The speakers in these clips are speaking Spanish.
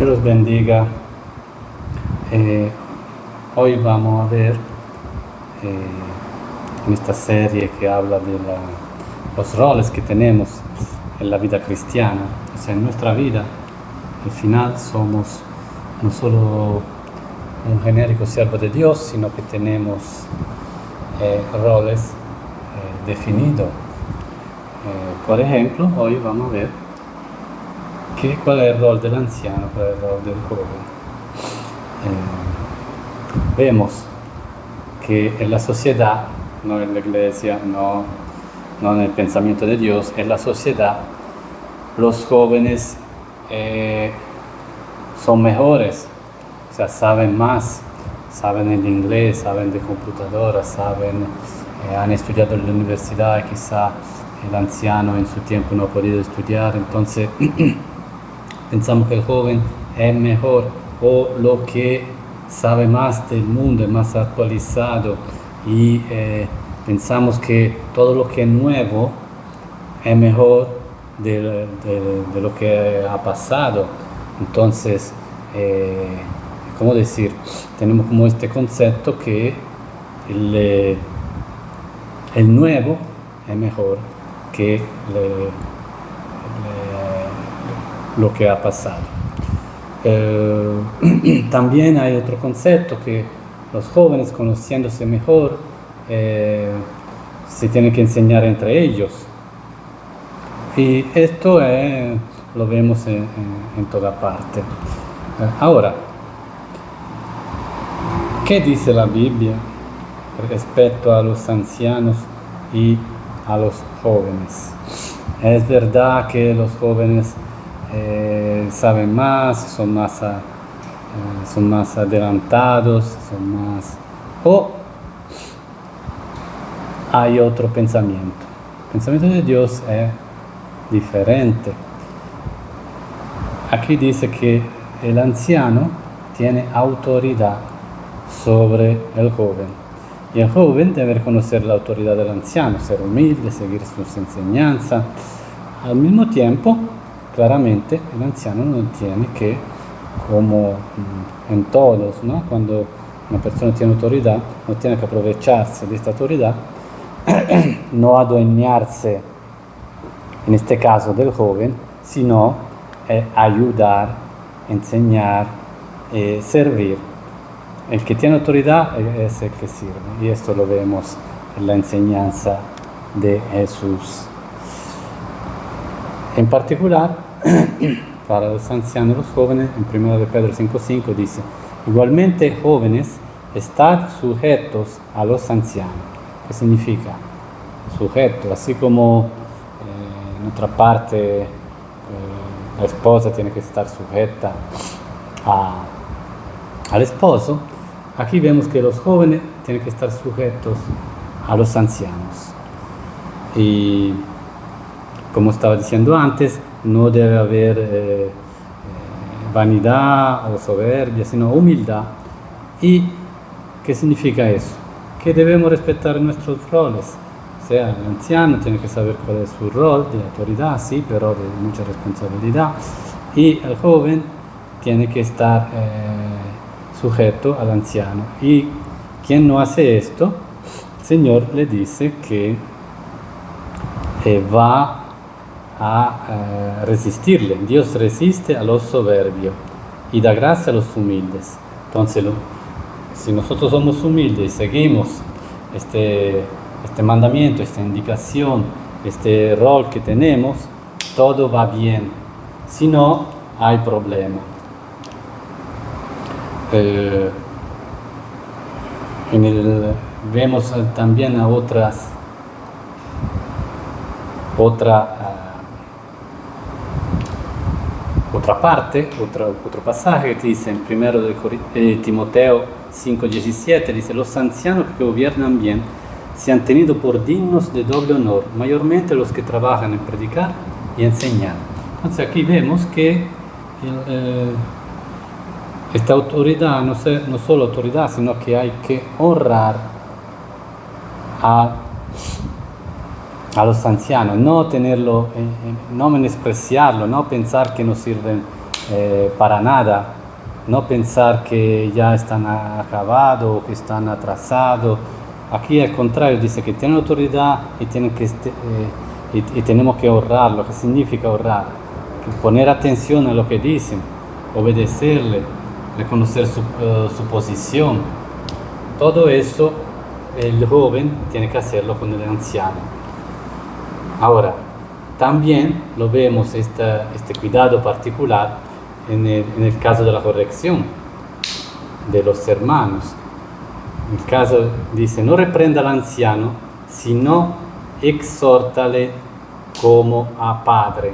Que los bendiga. Hoy vamos a ver en esta serie que habla de los roles que tenemos en la vida cristiana. O sea, en nuestra vida, al final somos no solo un genérico siervo de Dios, sino que tenemos roles definidos. Por ejemplo, hoy vamos a ver cuál es el rol del anciano, cuál es el rol del joven. Vemos que en la sociedad, no en la iglesia, no en el pensamiento de Dios, en la sociedad los jóvenes son mejores, o sea, saben más, saben el inglés, saben de computadoras, han estudiado en la universidad, quizá el anciano en su tiempo no ha podido estudiar, entonces pensamos que el joven es mejor, o lo que sabe más del mundo, es más actualizado, y pensamos que todo lo que es nuevo es mejor de lo que ha pasado. Entonces, ¿cómo decir? Tenemos como este concepto que el nuevo es mejor que lo que ha pasado. También hay otro concepto que los jóvenes, conociéndose mejor, se tienen que enseñar entre ellos. Y esto lo vemos en toda parte. Ahora, ¿qué dice la Biblia respecto a los ancianos y a los jóvenes? Es verdad que los jóvenes saben más, son más adelantados, o hay otro pensamiento. El pensamiento de Dios es diferente. Aquí dice que el anciano tiene autoridad sobre el joven, y el joven debe reconocer la autoridad del anciano, ser humilde, seguir sus enseñanzas. Al mismo tiempo, claramente, el anciano no tiene que, como en todos, ¿no? Cuando una persona tiene autoridad, no tiene que aprovecharse de esta autoridad, no adueñarse, en este caso del joven, sino ayudar, enseñar, servir. El que tiene autoridad es el que sirve, y esto lo vemos en la enseñanza de Jesús. En particular, para los ancianos y los jóvenes, en 1 de Pedro 5:5 dice: igualmente, jóvenes, estad sujetos a los ancianos. ¿Qué significa? Sujeto, así como en otra parte la esposa tiene que estar sujeta al esposo, aquí vemos que los jóvenes tienen que estar sujetos a los ancianos. Y como estaba diciendo antes, no debe haber vanidad o soberbia, sino humildad. ¿Y qué significa eso? Que debemos respetar nuestros roles. O sea, el anciano tiene que saber cuál es su rol de autoridad, sí, pero de mucha responsabilidad. Y el joven tiene que estar sujeto al anciano. Y quien no hace esto, el Señor le dice que va a resistirle. Dios resiste a los soberbios y da gracia a los humildes. Entonces, si nosotros somos humildes y seguimos este mandamiento, esta indicación, este rol que tenemos, todo va bien. Si no, hay problema. Vemos también a otra parte, otro pasaje que dice en 1 de Timoteo 5:17, dice: los ancianos que gobiernan bien sean tenidos por dignos de doble honor, mayormente los que trabajan en predicar y enseñar. Entonces aquí vemos que esta autoridad no solo autoridad, sino que hay que honrar a los ancianos, no tenerlo, no menospreciarlo, no pensar que no sirven para nada. No pensar que ya están acabados o que están atrasados. Aquí al contrario dice que tienen autoridad y, y tenemos que honrarlo. ¿Qué significa honrar? Que poner atención a lo que dicen, obedecerle, reconocer su posición. Todo eso el joven tiene que hacerlo con el anciano. Ahora, también lo vemos este cuidado particular en el caso de la corrección de los hermanos. El caso dice, no reprenda al anciano, sino exhórtale como a padre.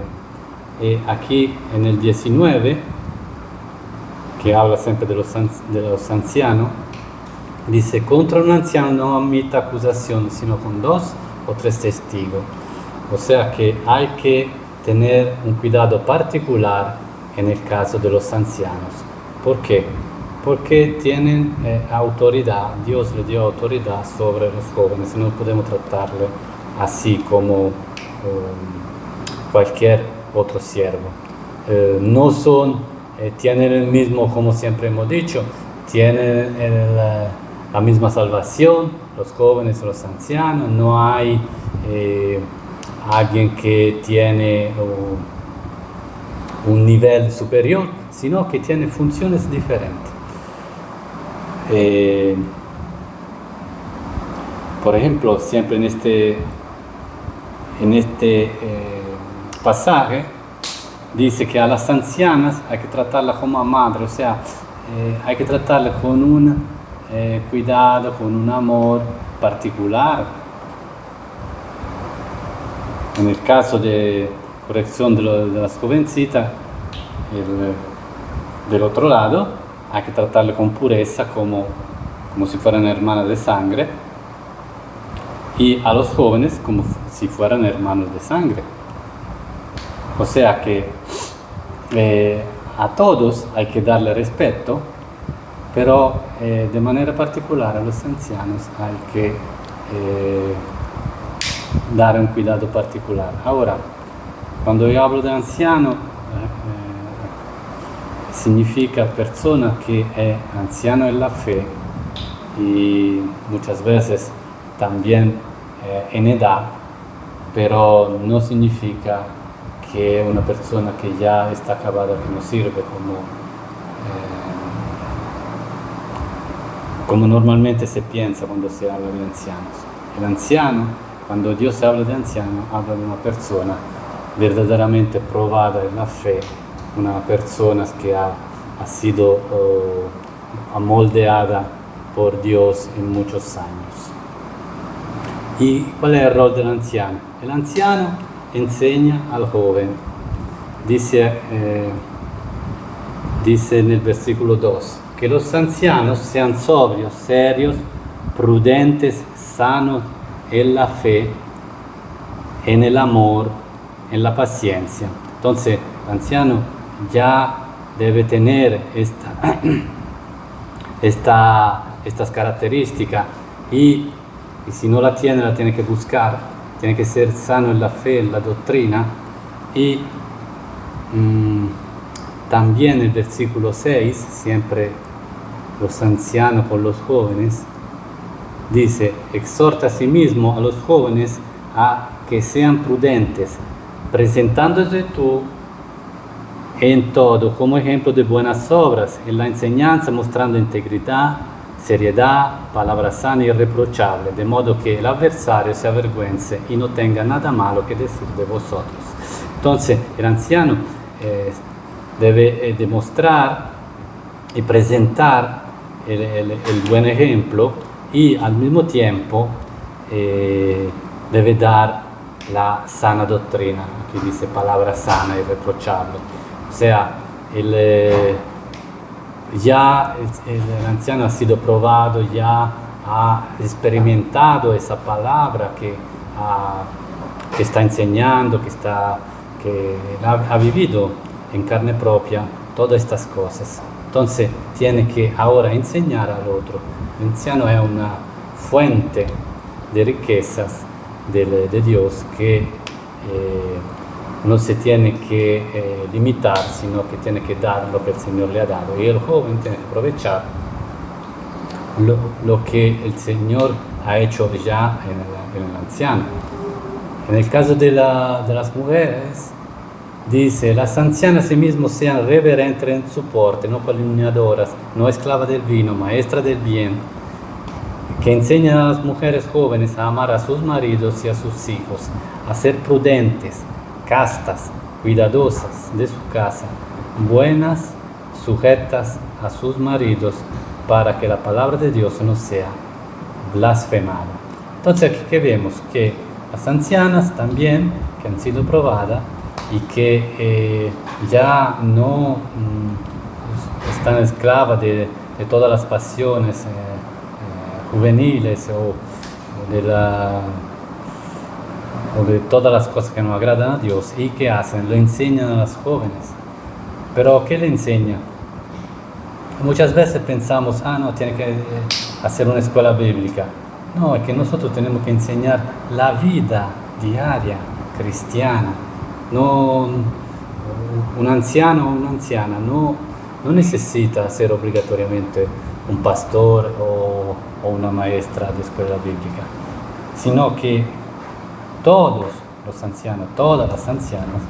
Aquí en el 19, que habla siempre de los ancianos, dice, contra un anciano no admita acusación, sino con 2 o 3 testigos. O sea que hay que tener un cuidado particular en el caso de los ancianos. ¿Por qué? Porque tienen autoridad, Dios le dio autoridad sobre los jóvenes, no podemos tratarle así como cualquier otro siervo. No son, tienen el mismo, como siempre hemos dicho, tienen la misma salvación, los jóvenes y los ancianos, no hay alguien que tiene un nivel superior, sino que tiene funciones diferentes. Por ejemplo, siempre en este pasaje dice que a las ancianas hay que tratarlas como a madre, o sea, hay que tratarlas con un cuidado, con un amor particular. En el caso de corrección de las jovencitas, del otro lado, hay que tratarle con pureza como si fueran hermanas de sangre, y a los jóvenes como si fueran hermanos de sangre. O sea que a todos hay que darle respeto, pero de manera particular a los ancianos hay que dar un cuidado particular. Ahora, cuando yo hablo de anciano, significa persona que es anciano en la fe y muchas veces también en edad, pero no significa que es una persona que ya está acabada, que no sirve, como normalmente se piensa cuando se habla de ancianos. El anciano, cuando Dios habla de anciano, habla de una persona verdaderamente probada en la fe, una persona que ha sido amoldeada por Dios en muchos años. ¿Y cuál es el rol del anciano? El anciano enseña al joven. Dice en el versículo 2, que los ancianos sean sobrios, serios, prudentes, sanos en la fe, en el amor, en la paciencia. Entonces, el anciano ya debe tener estas características y si no la tiene que buscar, tiene que ser sano en la fe, en la doctrina. Y también el versículo 6, siempre los ancianos con los jóvenes, dice, exhorta a sí mismo a los jóvenes a que sean prudentes, presentándose tú en todo como ejemplo de buenas obras, en la enseñanza mostrando integridad, seriedad, palabra sana y irreprochable, de modo que el adversario se avergüence y no tenga nada malo que decir de vosotros. Entonces, el anciano debe demostrar y presentar el buen ejemplo y al mismo tiempo debe dar la sana doctrina, que dice palabra sana y irreprochable. O sea, el anciano ha sido probado, ya ha experimentado esa palabra que está enseñando, que ha vivido en carne propia todas estas cosas. Entonces tiene que ahora enseñar al otro. El anciano es una fuente de riquezas de Dios que no se tiene que limitar, sino que tiene que dar lo que el Señor le ha dado. Y el joven tiene que aprovechar lo que el Señor ha hecho ya en el anciano. En el caso de las mujeres, dice, las ancianas asimismo sean reverentes en su porte, no calumniadoras, no esclavas del vino, maestras del bien, que enseñan a las mujeres jóvenes a amar a sus maridos y a sus hijos, a ser prudentes, castas, cuidadosas de su casa, buenas, sujetas a sus maridos, para que la palabra de Dios no sea blasfemada. Entonces aquí que vemos que las ancianas también, que han sido probadas y que ya no están esclavas de todas las pasiones juveniles o de todas las cosas que no agradan a Dios, y que hacen, lo enseñan a las jóvenes. Pero ¿qué le enseña? Muchas veces pensamos, no, tiene que hacer una escuela bíblica. No, es que nosotros tenemos que enseñar la vida diaria cristiana. No, un anciano o una anciana no necesita ser obligatoriamente un pastor o una maestra de escuela bíblica, sino que todos los ancianos, todas las ancianas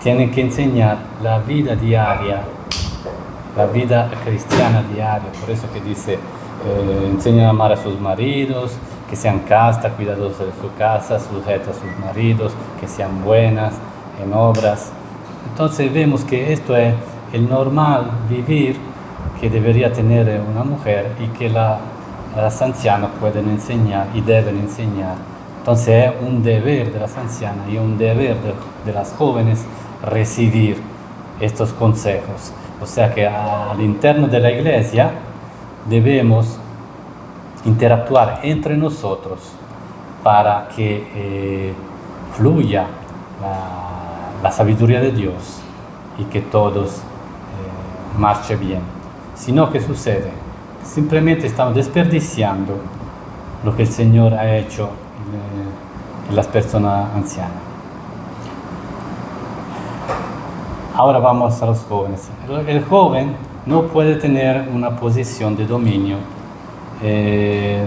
tienen que enseñar la vida diaria, la vida cristiana diaria. Por eso que dice, enseñan a amar a sus maridos, que sean castas, cuidadosas de su casa, sujetas a sus maridos, que sean buenas en obras. Entonces vemos que esto es el normal vivir que debería tener una mujer y que las ancianas pueden enseñar y deben enseñar. Entonces es un deber de las ancianas y un deber de las jóvenes recibir estos consejos. O sea que al interno de la iglesia debemos interactuar entre nosotros para que fluya la sabiduría de Dios y que todos marche bien. Si no, ¿qué sucede? Simplemente estamos desperdiciando lo que el Señor ha hecho en las personas ancianas. Ahora vamos a los jóvenes. El joven no puede tener una posición de dominio,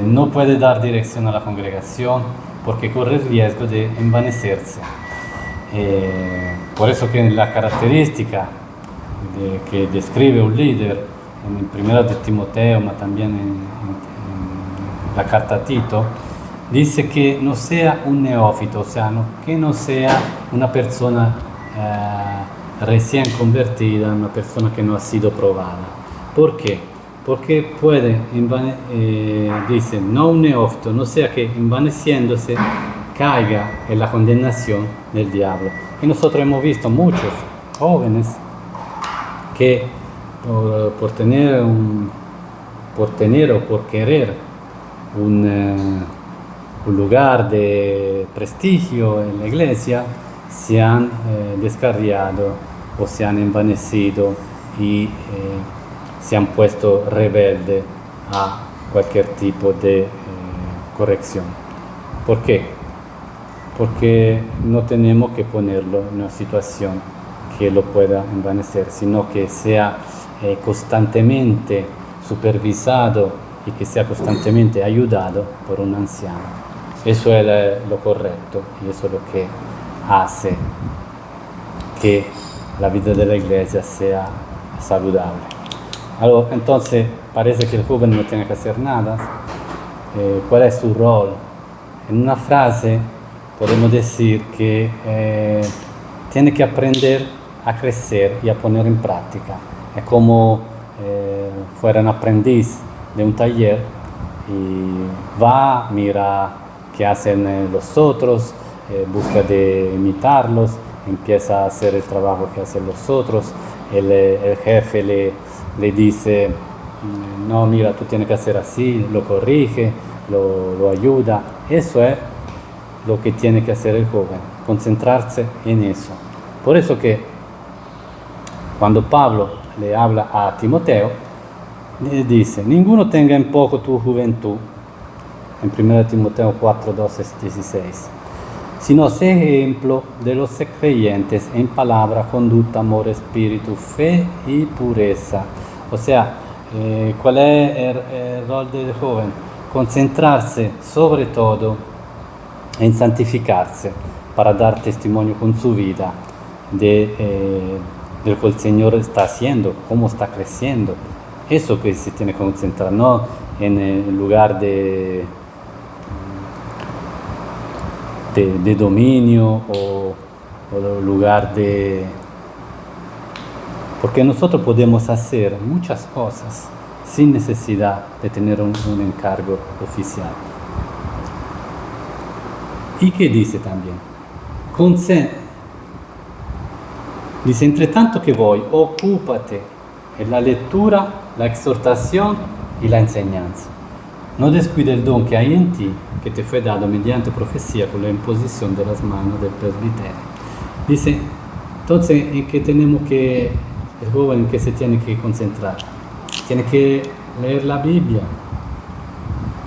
no puede dar dirección a la congregación porque corre el riesgo de envanecerse. Por eso que la característica que describe un líder en el primero de Timoteo, pero también en la carta a Tito, dice que no sea un neófito, o sea, que no sea una persona recién convertida, una persona que no ha sido probada. ¿Por qué? Porque puede, dice, no un neófito, no sea que envaneciéndose caiga en la condenación del diablo. Y nosotros hemos visto muchos jóvenes que por tener o por querer un lugar de prestigio en la iglesia se han descarriado o se han envanecido y se han puesto rebelde a cualquier tipo de corrección. ¿Por qué? Porque no tenemos que ponerlo en una situación que lo pueda envanecer, sino que sea constantemente supervisado y que sea constantemente ayudado por un anciano. Eso es lo correcto y eso es lo que hace que la vida de la iglesia sea saludable. Entonces, parece que el joven no tiene que hacer nada. ¿Cuál es su rol? En una frase podemos decir que tiene que aprender a crecer y a poner en práctica. Es como fuera un aprendiz de un taller y va, mira qué hacen los otros, busca de imitarlos, empieza a hacer el trabajo que hacen los otros. El jefe le dice, no, mira, tú tienes que hacer así, lo corrige, lo ayuda. Eso es lo que tiene que hacer el joven, concentrarse en eso. Por eso que cuando Pablo le habla a Timoteo, le dice, ninguno tenga en poco tu juventud, en 1 Timoteo 4, 12, 16. sino sé ejemplo de los creyentes en palabra, conducta, amor, espíritu, fe y pureza. O sea, ¿cuál es el rol del joven? Concentrarse sobre todo en santificarse para dar testimonio con su vida de lo que el Señor está haciendo, cómo está creciendo. Eso que se tiene que concentrar, no en el lugar de dominio o lugar de... Porque nosotros podemos hacer muchas cosas sin necesidad de tener un encargo oficial. ¿Y qué dice también? Dice, entre tanto que voy, ocúpate en la lectura, la exhortación y la enseñanza. No descuide el don que hay en ti, que te fue dado mediante profecía con la imposición de las manos del presbiterio. Dice, entonces, ¿en qué tenemos que, el joven, en qué se tiene que concentrar? Tiene que leer la Biblia,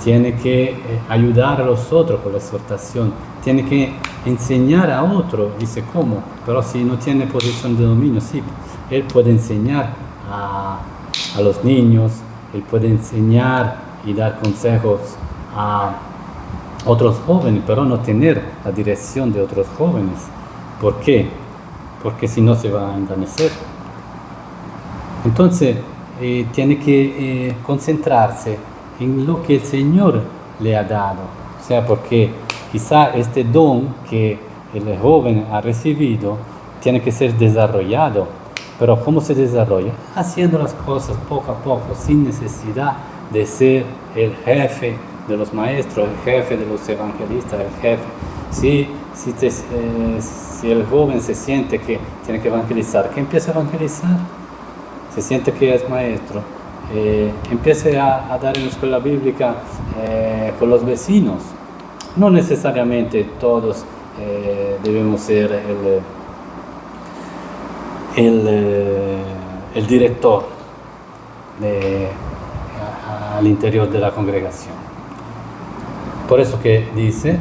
tiene que ayudar a los otros con la exhortación, tiene que enseñar a otro. Dice, ¿cómo? Pero si no tiene posición de dominio, sí, él puede enseñar a los niños, él puede enseñar y dar consejos a otros jóvenes, pero no tener la dirección de otros jóvenes. ¿Por qué? Porque si no se va a envanecer. Entonces, tiene que concentrarse en lo que el Señor le ha dado. O sea, porque quizá este don que el joven ha recibido tiene que ser desarrollado. Pero ¿cómo se desarrolla? Haciendo las cosas poco a poco, sin necesidad de ser el jefe de los maestros, el jefe de los evangelistas, el jefe. Si el joven se siente que tiene que evangelizar, que empiece a evangelizar. Se siente que es maestro, empiece a dar en la escuela bíblica con los vecinos. No necesariamente todos debemos ser el director al interior de la congregación. Por eso que dice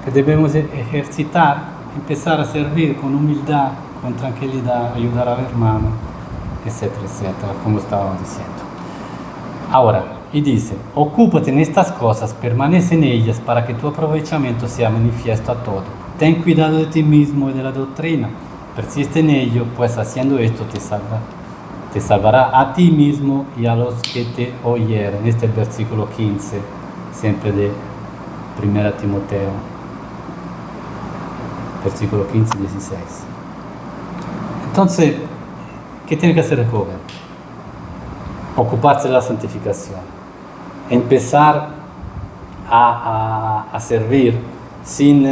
que debemos ejercitar, empezar a servir con humildad, con tranquilidad, ayudar al hermano, etcétera, etcétera, como estábamos diciendo. Ahora, y dice, ocúpate en estas cosas, permanece en ellas para que tu aprovechamiento sea manifiesto a todo. Ten cuidado de ti mismo y de la doctrina, persiste en ello, pues haciendo esto te salvará a ti mismo y a los que te oyeren. Este es el versículo 15, siempre de 1 Timoteo, versículo 15 y 16. Entonces, ¿qué tiene que hacer el joven? Ocuparse de la santificación, empezar a servir sin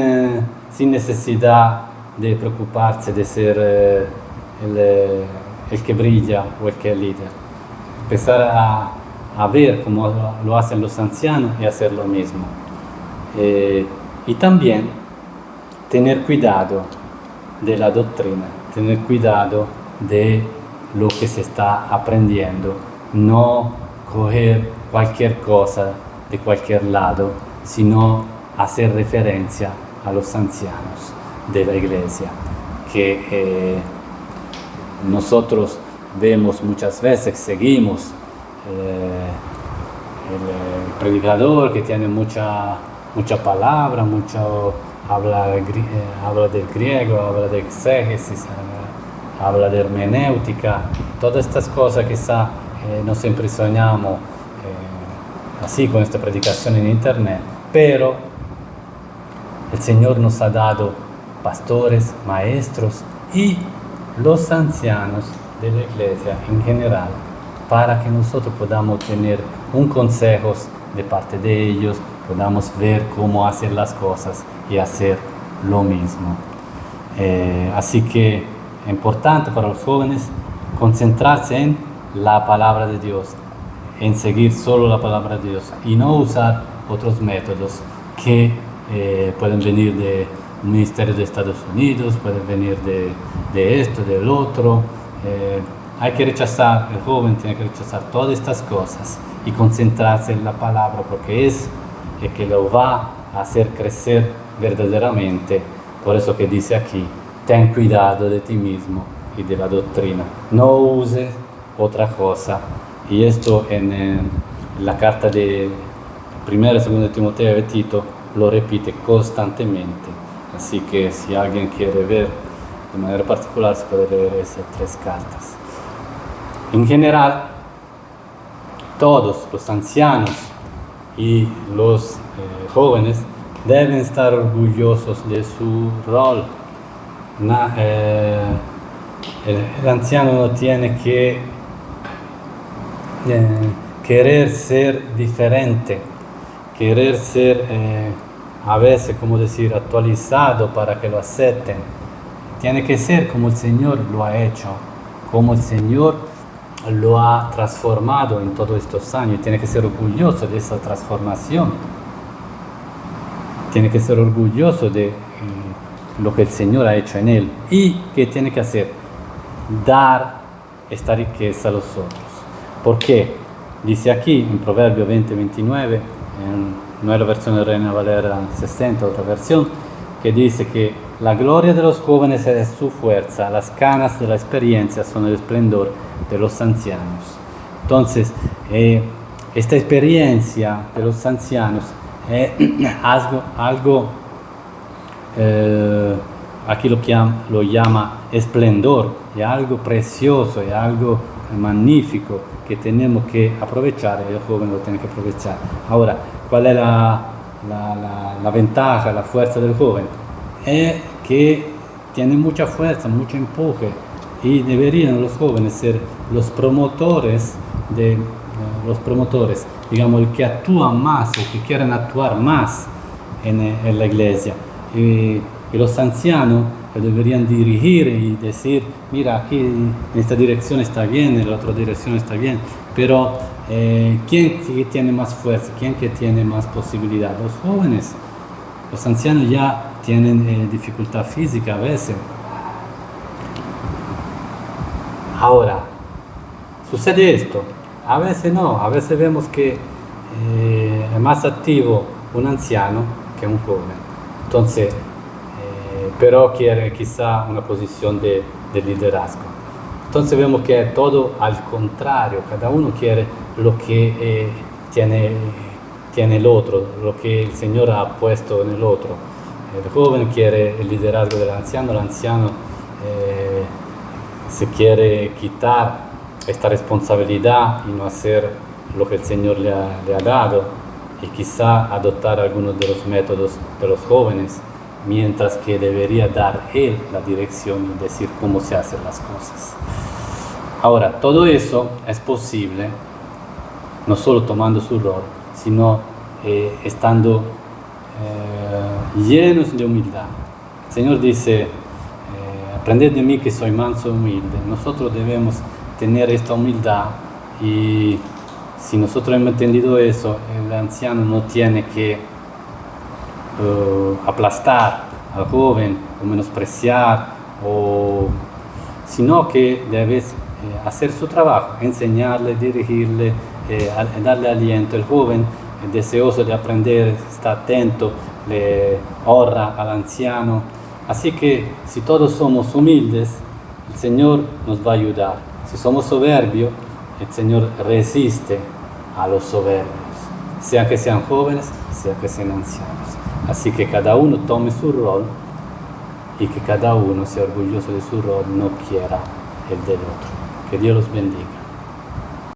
necesidad de preocuparse de ser el que brilla o el que es líder. Empezar a ver cómo lo hacen los ancianos y hacer lo mismo. Y también tener cuidado de la doctrina, tener cuidado de lo que se está aprendiendo, no coger cualquier cosa de cualquier lado, sino hacer referencia a los ancianos de la iglesia, que nosotros vemos muchas veces, seguimos el predicador que tiene mucha palabra, habla del griego, habla de exégesis, habla de hermenéutica, todas estas cosas quizá nos impresionamos así con esta predicación en internet, pero el Señor nos ha dado pastores, maestros y los ancianos de la iglesia en general para que nosotros podamos tener un consejo de parte de ellos, podamos ver cómo hacer las cosas y hacer lo mismo. Así que es importante para los jóvenes concentrarse en la palabra de Dios, en seguir solo la palabra de Dios y no usar otros métodos que pueden venir del Ministerio de Estados Unidos, pueden venir de esto, del otro. Hay que rechazar, el joven tiene que rechazar todas estas cosas y concentrarse en la palabra, porque es el que lo va a hacer crecer verdaderamente. Por eso que dice aquí, ten cuidado de ti mismo y de la doctrina. No uses otra cosa. Y esto en la carta de 1 y 2 Timoteo de Tito lo repite constantemente. Así que si alguien quiere ver de manera particular, se puede leer esas 3 cartas. En general, todos los ancianos y los jóvenes deben estar orgullosos de su rol. El anciano no tiene que querer ser diferente, querer ser a veces, como decir, actualizado para que lo acepten. Tiene que ser como el Señor lo ha hecho, como el Señor lo ha transformado en todos estos años. Tiene que ser orgulloso de esa transformación. Tiene que ser orgulloso de lo que el Señor ha hecho en él. ¿Y qué tiene que hacer? Dar esta riqueza a los otros. ¿Por qué? Dice aquí en Proverbio 20-29, no es la versión de Reina Valera 60, otra versión, que dice que la gloria de los jóvenes es su fuerza, las canas de la experiencia son el esplendor de los ancianos. Entonces, esta experiencia de los ancianos es algo aquí lo llama esplendor, es algo precioso, es algo magnífico que tenemos que aprovechar, y el joven lo tiene que aprovechar. Ahora, ¿cuál es la ventaja, la fuerza del joven? Es que tiene mucha fuerza, mucho empuje, y deberían los jóvenes ser los promotores, digamos, el que actúan más, el que quieren actuar más en la iglesia. Y los ancianos deberían dirigir y decir, mira, aquí en esta dirección está bien, en la otra dirección está bien, pero ¿quién tiene más fuerza? ¿Quién que tiene más posibilidad? Los jóvenes. Los ancianos ya tienen dificultad física a veces. Ahora, sucede esto. A veces no, a veces vemos que es más activo un anciano que un joven. Entonces, pero quiere quizá una posición de liderazgo. Entonces vemos que es todo al contrario, cada uno quiere lo que tiene el otro, lo que el Señor ha puesto en el otro. El joven quiere el liderazgo del anciano, el anciano se quiere quitar esta responsabilidad y no hacer lo que el Señor le ha dado, y quizá adoptar algunos de los métodos de los jóvenes, mientras que debería dar él la dirección y decir cómo se hacen las cosas. Ahora, todo eso es posible no solo tomando su rol, sino estando llenos de humildad. El Señor dice, aprended de mí que soy manso y humilde. Nosotros debemos tener esta humildad, y si nosotros hemos entendido eso, el anciano no tiene que aplastar al joven o menospreciar, sino que debes hacer su trabajo, enseñarle, dirigirle, darle aliento. El joven es deseoso de aprender, está atento, le honra al anciano. Así que si todos somos humildes, el Señor nos va a ayudar. Si somos soberbios, el Señor resiste a los soberbios, sea que sean jóvenes, sea que sean ancianos. Así que cada uno tome su rol, y que cada uno sea orgulloso de su rol, no quiera el del otro. Que Dios los bendiga.